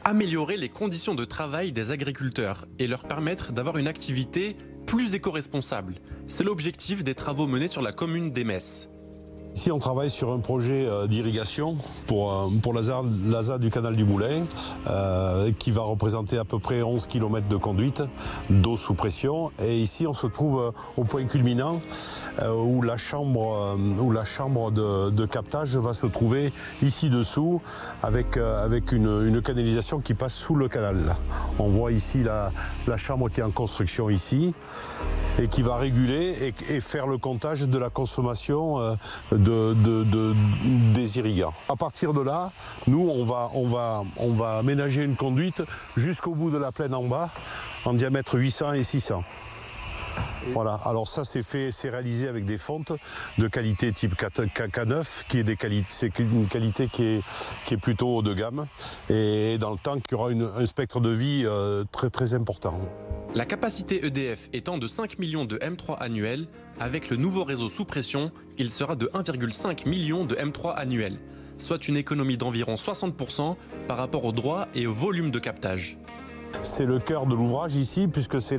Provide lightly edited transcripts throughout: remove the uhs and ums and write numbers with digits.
améliorer les conditions de travail des agriculteurs et leur permettre d'avoir une activité plus éco-responsable. C'est l'objectif des travaux menés sur la commune d'Émesse. Ici, on travaille sur un projet d'irrigation pour la ZAD du canal du Moulin, qui va représenter à peu près 11 km de conduite d'eau sous pression. Et ici, on se trouve au point culminant où la chambre de captage va se trouver ici dessous, avec une canalisation qui passe sous le canal. On voit ici la chambre qui est en construction ici, et qui va réguler et faire le comptage de la consommation des irrigants. À partir de là, nous, on va aménager une conduite jusqu'au bout de la plaine en bas, en diamètre 800 et 600. Voilà, alors ça c'est réalisé avec des fontes de qualité type K9, c'est une qualité qui est plutôt haut de gamme, et dans le temps qui aura un spectre de vie très très important. La capacité EDF étant de 5 millions de M3 annuels, avec le nouveau réseau sous pression, il sera de 1,5 million de M3 annuels, soit une économie d'environ 60% par rapport aux droits et au volume de captage. C'est le cœur de l'ouvrage ici, puisque c'est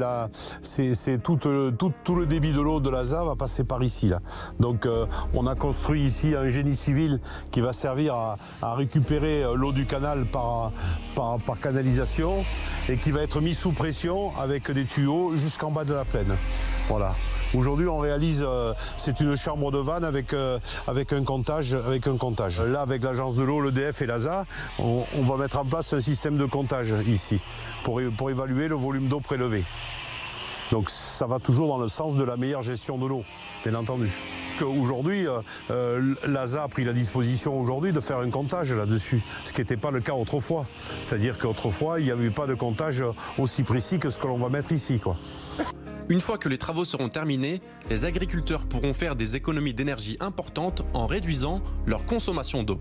tout le débit de l'eau de la ZA va passer par ici. Là. Donc on a construit ici un génie civil qui va servir à récupérer l'eau du canal par canalisation, et qui va être mis sous pression avec des tuyaux jusqu'en bas de la plaine. Voilà. Aujourd'hui, on réalise, c'est une chambre de vanne avec un comptage. Là, avec l'agence de l'eau, l'EDF et l'ASA, on va mettre en place un système de comptage ici pour évaluer le volume d'eau prélevé. Donc ça va toujours dans le sens de la meilleure gestion de l'eau, bien entendu. Aujourd'hui, l'ASA a pris la disposition aujourd'hui de faire un comptage là-dessus, ce qui n'était pas le cas autrefois. C'est-à-dire qu'autrefois, il n'y avait pas de comptage aussi précis que ce que l'on va mettre ici, quoi. Une fois que les travaux seront terminés, les agriculteurs pourront faire des économies d'énergie importantes en réduisant leur consommation d'eau.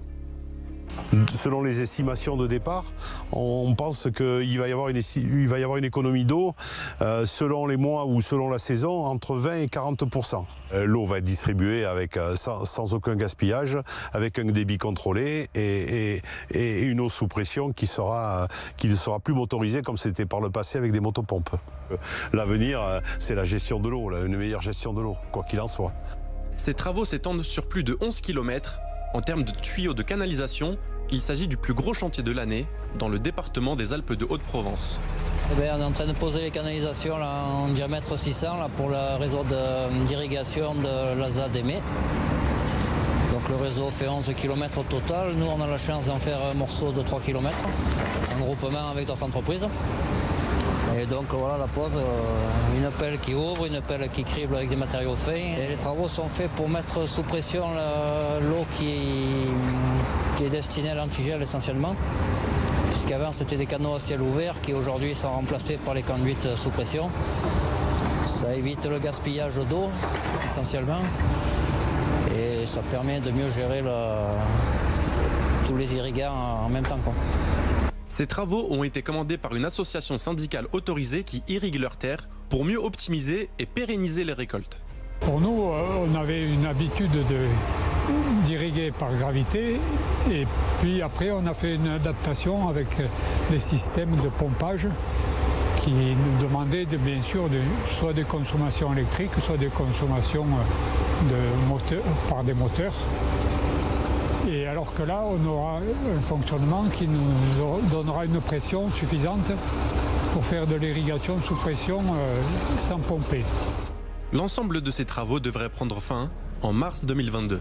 Selon les estimations de départ, on pense qu'il va y avoir une économie d'eau selon les mois ou selon la saison entre 20 et 40%. L'eau va être distribuée sans aucun gaspillage, avec un débit contrôlé et une eau sous pression qui ne sera plus motorisée comme c'était par le passé avec des motopompes. L'avenir, c'est la gestion de l'eau, une meilleure gestion de l'eau, quoi qu'il en soit. Ces travaux s'étendent sur plus de 11 km. En termes de tuyaux de canalisation, il s'agit du plus gros chantier de l'année dans le département des Alpes de Haute-Provence. On est en train de poser les canalisations là, en diamètre 600 là, pour le réseau d'irrigation de la ZAD d'Émesse. Donc le réseau fait 11 km au total. Nous, on a la chance d'en faire un morceau de 3 km, en groupement avec d'autres entreprises. Et donc voilà la pose, une pelle qui ouvre, une pelle qui crible avec des matériaux fins. Et les travaux sont faits pour mettre sous pression l'eau qui est destinée à l'antigel essentiellement. Puisqu'avant c'était des canaux à ciel ouvert qui aujourd'hui sont remplacés par les conduites sous pression. Ça évite le gaspillage d'eau essentiellement. Et ça permet de mieux gérer tous les irrigants en même temps, quoi. Ces travaux ont été commandés par une association syndicale autorisée qui irrigue leurs terres pour mieux optimiser et pérenniser les récoltes. Pour nous, on avait une habitude d'irriguer par gravité, et puis après on a fait une adaptation avec des systèmes de pompage qui nous demandaient bien sûr soit des consommations électriques, soit des consommations par des moteurs. Et alors que là, on aura un fonctionnement qui nous donnera une pression suffisante pour faire de l'irrigation sous pression sans pomper. L'ensemble de ces travaux devrait prendre fin en mars 2022.